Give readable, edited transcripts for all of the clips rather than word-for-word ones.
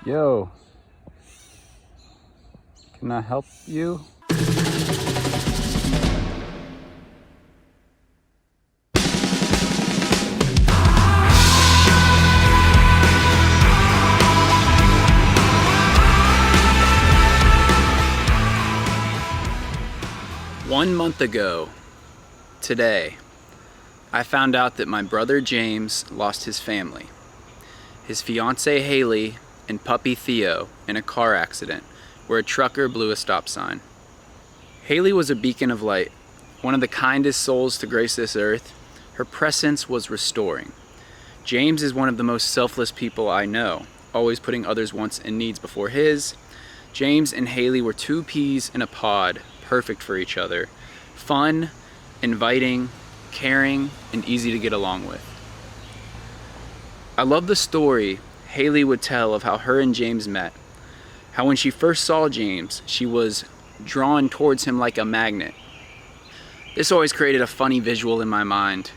Yo, can I help you? One month ago, today, I found out that my brother James lost his family. His fiance Haley and puppy Theo in a car accident where a trucker blew a stop sign. Haley was a beacon of light, one of the kindest souls to grace this earth. Her presence was restoring. James is one of the most selfless people I know, always putting others' wants and needs before his. James and Haley were two peas in a pod, perfect for each other. Fun, inviting, caring, and easy to get along with. I love the story Haley would tell of how her and James met. How when she first saw James, she was drawn towards him like a magnet. This always created a funny visual in my mind,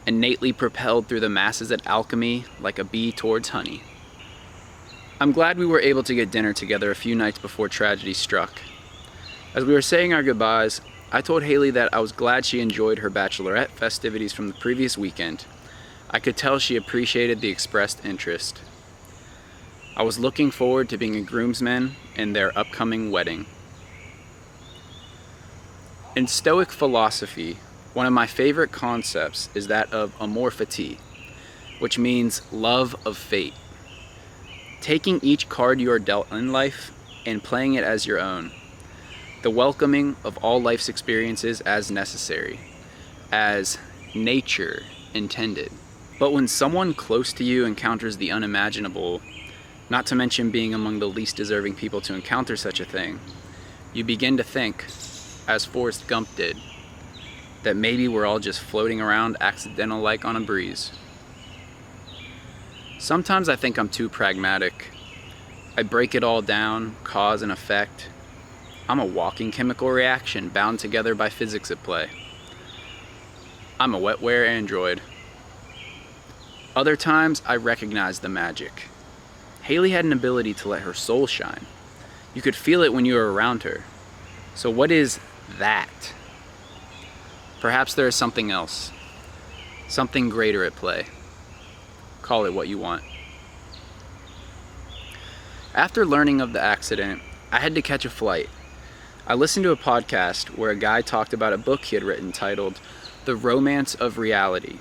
innately propelled through the masses at alchemy like a bee towards honey. I'm glad we were able to get dinner together a few nights before tragedy struck. As we were saying our goodbyes, I told Haley that I was glad she enjoyed her bachelorette festivities from the previous weekend. I could tell she appreciated the expressed interest. I was looking forward to being a groomsman in their upcoming wedding. In Stoic philosophy, one of my favorite concepts is that of amorphity, which means love of fate. Taking each card you are dealt in life and playing it as your own. The welcoming of all life's experiences as necessary, as nature intended. But when someone close to you encounters the unimaginable, not to mention being among the least deserving people to encounter such a thing, you begin to think, as Forrest Gump did, that maybe we're all just floating around accidental-like on a breeze. Sometimes I think I'm too pragmatic. I break it all down, cause and effect. I'm a walking chemical reaction bound together by physics at play. I'm a wetware android. Other times I recognize the magic. Haley had an ability to let her soul shine. You could feel it when you were around her. So what is that? Perhaps there is something else, something greater at play. Call it what you want. After learning of the accident, I had to catch a flight. I listened to a podcast where a guy talked about a book he had written titled The Romance of Reality,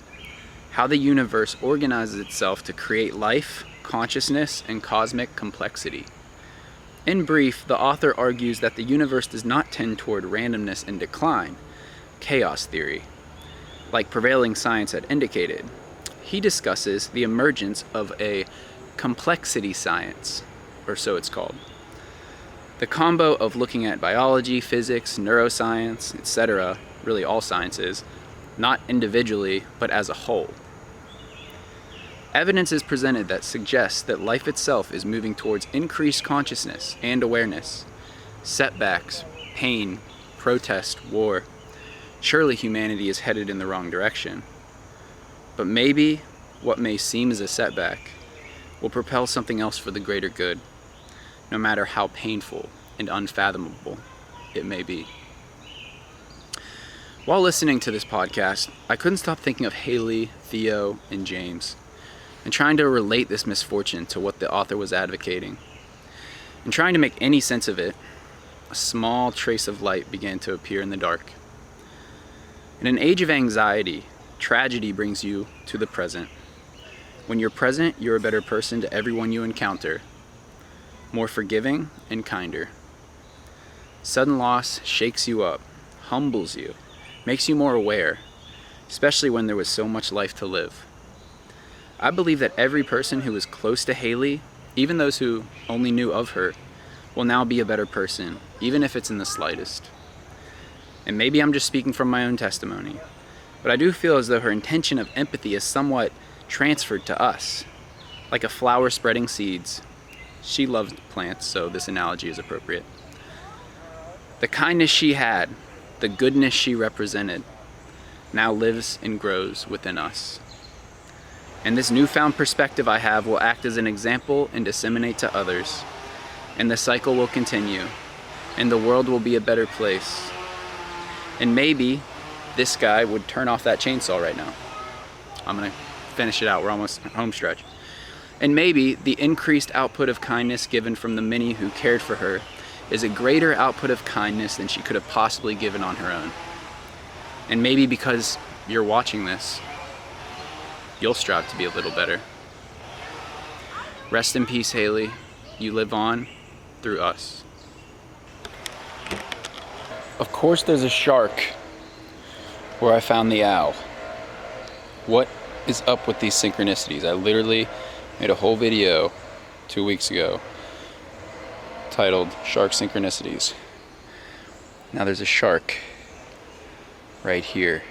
how the universe organizes itself to create life, consciousness, and cosmic complexity. In brief, the author argues that the universe does not tend toward randomness and decline, chaos theory, like prevailing science had indicated. He discusses the emergence of a complexity science, or so it's called. The combo of looking at biology, physics, neuroscience, etc., really all sciences, not individually, but as a whole. Evidence is presented that suggests that life itself is moving towards increased consciousness and awareness. Setbacks, pain, protest, war. Surely humanity is headed in the wrong direction. But maybe what may seem as a setback will propel something else for the greater good, no matter how painful and unfathomable it may be. While listening to this podcast, I couldn't stop thinking of Haley, Theo, and James, and trying to relate this misfortune to what the author was advocating. And trying to make any sense of it, a small trace of light began to appear in the dark. In an age of anxiety, tragedy brings you to the present. When you're present, you're a better person to everyone you encounter, more forgiving and kinder. Sudden loss shakes you up, humbles you, makes you more aware, especially when there was so much life to live. I believe that every person who is close to Haley, even those who only knew of her, will now be a better person, even if it's in the slightest. And maybe I'm just speaking from my own testimony, but I do feel as though her intention of empathy is somewhat transferred to us, like a flower spreading seeds. She loves plants, so this analogy is appropriate. The kindness she had, the goodness she represented, now lives and grows within us. And this newfound perspective I have will act as an example and disseminate to others. And the cycle will continue, and the world will be a better place. And maybe this guy would turn off that chainsaw right now. I'm gonna finish it out, we're almost home stretch. And maybe the increased output of kindness given from the many who cared for her is a greater output of kindness than she could have possibly given on her own. And maybe because you're watching this, you'll strive to be a little better. Rest in peace, Haley. You live on through us. Of course there's a shark where I found the owl. What is up with these synchronicities? I literally made a whole video 2 weeks ago titled Shark Synchronicities. Now there's a shark right here.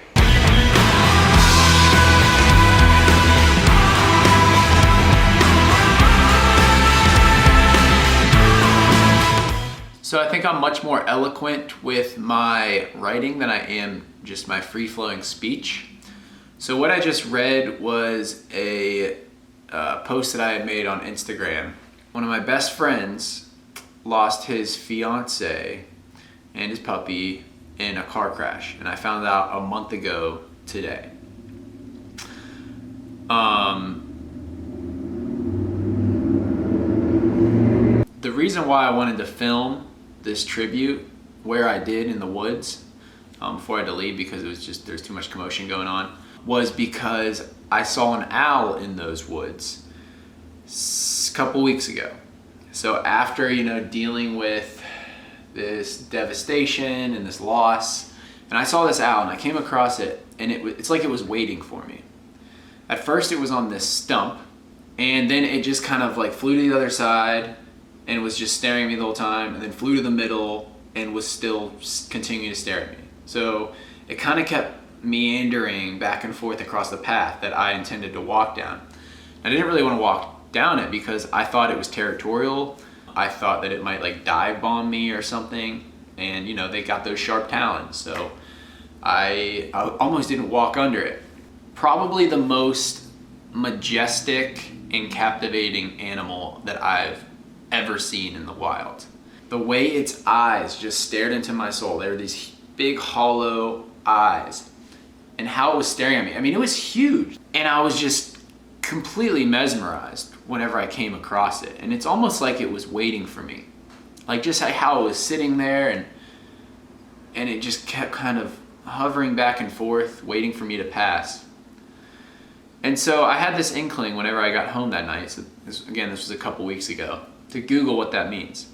So I think I'm much more eloquent with my writing than I am just my free-flowing speech. So what I just read was a post that I had made on Instagram. One of my best friends lost his fiance and his puppy in a car crash, and I found out a month ago today. The reason why I wanted to film this tribute where I did in the woods before I had to leave, because it was just, there's too much commotion going on, was because I saw an owl in those woods a couple weeks ago. So after, dealing with this devastation and this loss, and I saw this owl and I came across it, and it's like it was waiting for me. At first it was on this stump, and then it just kind of like flew to the other side and was just staring at me the whole time, and then flew to the middle and was still continuing to stare at me. So it kind of kept meandering back and forth across the path that I intended to walk down. I didn't really want to walk down it because I thought it was territorial. I thought that it might like dive bomb me or something, and they got those sharp talons, so I almost didn't walk under it. Probably the most majestic and captivating animal that I've ever seen in the wild. The way its eyes just stared into my soul, they were these big hollow eyes, and how it was staring at me. I mean, it was huge, and I was just completely mesmerized whenever I came across it, and it's almost like it was waiting for me, like just how it was sitting there, and it just kept kind of hovering back and forth, waiting for me to pass. And so I had this inkling whenever I got home that night, so this was a couple weeks ago, to Google what that means.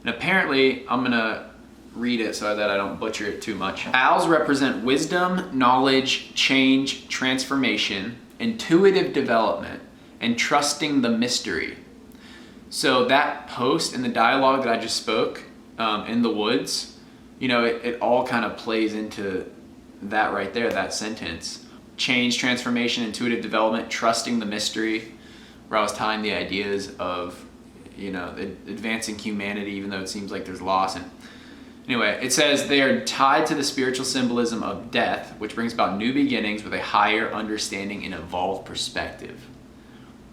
And apparently, I'm gonna read it so that I don't butcher it too much. Owls represent wisdom, knowledge, change, transformation, intuitive development, and trusting the mystery. So that post and the dialogue that I just spoke in the woods, it all kind of plays into that right there, that sentence. Change, transformation, intuitive development, trusting the mystery, where I was tying the ideas of advancing humanity, even though it seems like there's loss. And anyway, it says they are tied to the spiritual symbolism of death, which brings about new beginnings with a higher understanding and evolved perspective.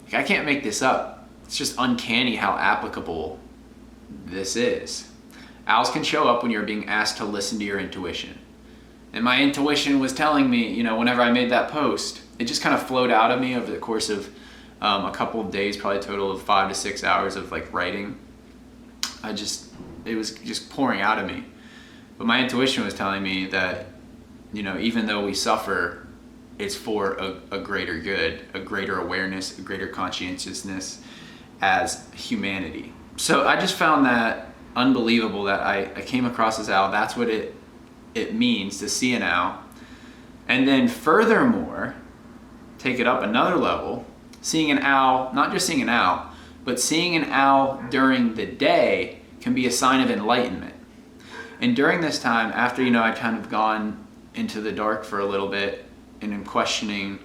Like, I can't make this up. It's just uncanny how applicable this is. Owls can show up when you're being asked to listen to your intuition. And my intuition was telling me, whenever I made that post, it just kind of flowed out of me over the course of a couple of days, probably a total of 5 to 6 hours of writing. It was just pouring out of me. But my intuition was telling me that, even though we suffer, it's for a greater good, a greater awareness, a greater conscientiousness as humanity. So I just found that unbelievable that I came across this owl. That's what it means to see an owl. And then furthermore, take it up another level, seeing an owl, not just seeing an owl, but seeing an owl during the day can be a sign of enlightenment. And during this time, after I'd kind of gone into the dark for a little bit and am questioning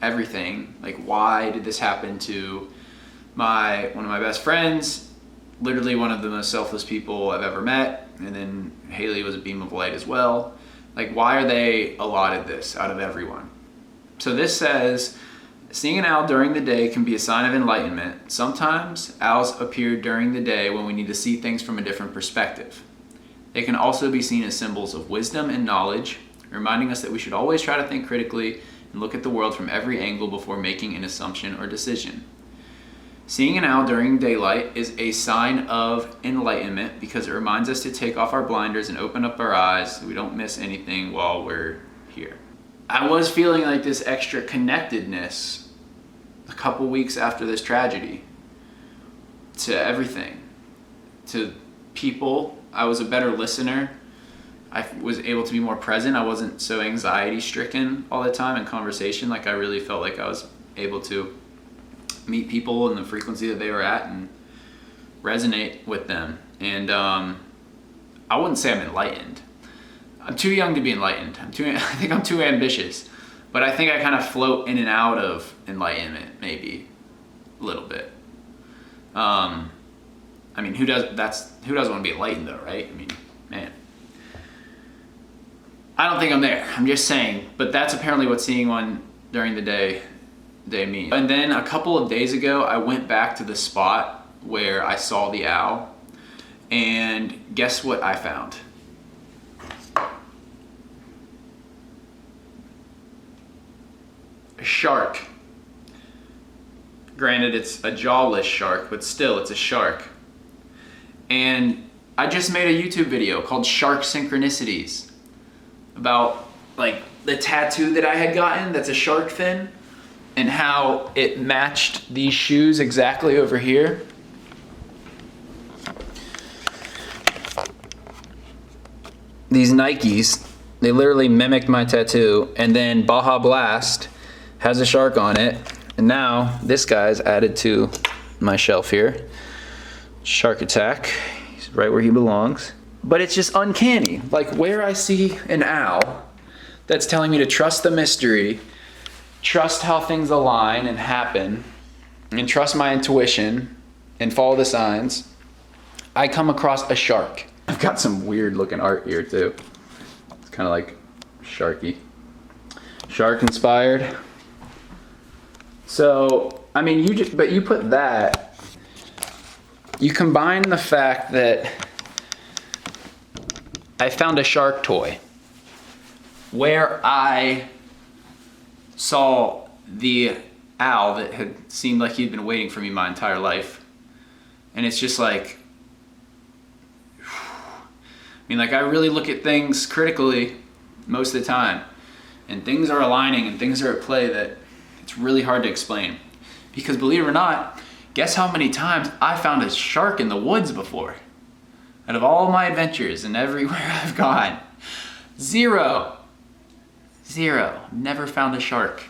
everything, like why did this happen to one of my best friends, literally one of the most selfless people I've ever met, and then Haley was a beam of light as well. Like, why are they allotted this out of everyone? So this says Seeing an owl during the day can be a sign of enlightenment. Sometimes owls appear during the day when we need to see things from a different perspective. They can also be seen as symbols of wisdom and knowledge, reminding us that we should always try to think critically and look at the world from every angle before making an assumption or decision. Seeing an owl during daylight is a sign of enlightenment because it reminds us to take off our blinders and open up our eyes so we don't miss anything while we're here. I was feeling like this extra connectedness a couple weeks after this tragedy to everything, to people. I was a better listener. I was able to be more present. I wasn't so anxiety stricken all the time in conversation. Like I really felt like I was able to meet people in the frequency that they were at and resonate with them. And I wouldn't say I'm enlightened. I'm too young to be enlightened. I think I'm too ambitious. But I think I kind of float in and out of enlightenment, maybe a little bit. I mean, who doesn't want to be enlightened though, right? I mean, man. I don't think I'm there. I'm just saying. But that's apparently what seeing one during the day means. And then a couple of days ago, I went back to the spot where I saw the owl. And guess what I found? A shark. Granted, it's a jawless shark, but still, it's a shark. And I just made a YouTube video called Shark Synchronicities about like the tattoo that I had gotten that's a shark fin and how it matched these shoes exactly over here. These Nikes, they literally mimicked my tattoo, and then Baja Blast has a shark on it, and now this guy's added to my shelf here. Shark Attack, he's right where he belongs. But it's just uncanny, like where I see an owl that's telling me to trust the mystery, trust how things align and happen, and trust my intuition and follow the signs, I come across a shark. I've got some weird looking art here too. It's kind of like sharky. Shark inspired. So, I mean, you put that, you combine the fact that I found a shark toy where I saw the owl that had seemed like he'd been waiting for me my entire life. And it's just like, I mean, like I really look at things critically most of the time, and things are aligning and things are at play that it's really hard to explain. Because believe it or not, guess how many times I found a shark in the woods before? Out of all my adventures and everywhere I've gone, zero. Never found a shark.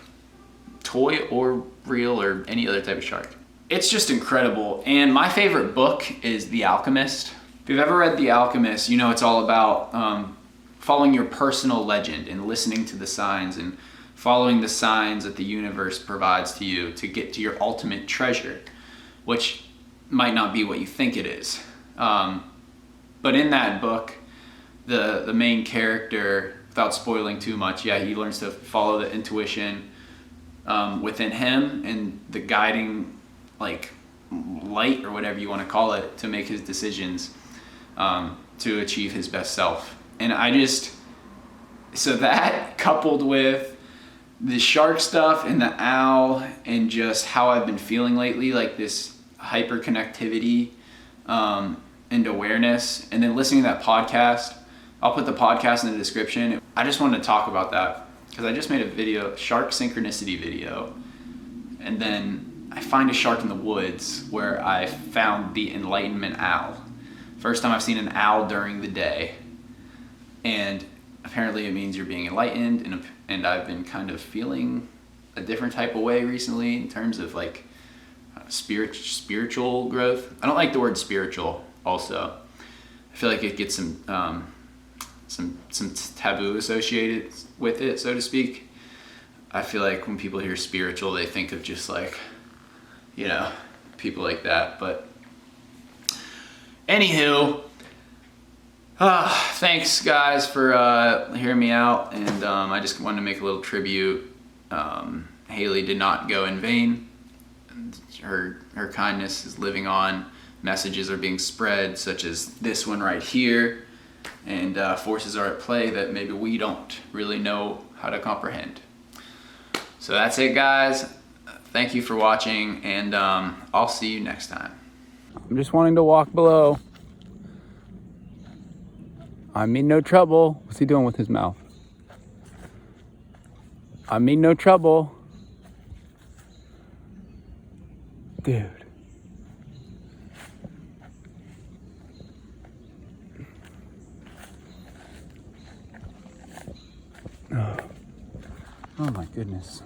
Toy or real or any other type of shark. It's just incredible. And my favorite book is The Alchemist. If you've ever read The Alchemist, you know it's all about following your personal legend and listening to the signs and following the signs that the universe provides to you to get to your ultimate treasure, which might not be what you think it is. But in that book, the main character, without spoiling too much, he learns to follow the intuition within him and the guiding like light or whatever you want to call it to make his decisions to achieve his best self. And so that coupled with the shark stuff and the owl and just how I've been feeling lately, like this hyper connectivity and awareness, and then listening to that podcast. I'll put the podcast in the description. I just wanted to talk about that because I just made a video, Shark Synchronicity video, and then I find a shark in the woods where I found the enlightenment owl. First time I've seen an owl during the day, and apparently it means you're being enlightened, and I've been kind of feeling a different type of way recently in terms of like spiritual growth. I don't like the word spiritual also. I feel like it gets some taboo associated with it, so to speak. I feel like when people hear spiritual, they think of just like, you know, people like that. But anywho, thanks guys for hearing me out, and I just wanted to make a little tribute Haley did not go in vain. Her kindness is living on. Messages are being spread, such as this one right here, and forces are at play that maybe we don't really know how to comprehend. So that's it, guys. Thank you for watching, and I'll see you next time. I'm just wanting to walk below. I mean no trouble. What's he doing with his mouth? I mean no trouble. Dude. Oh my goodness.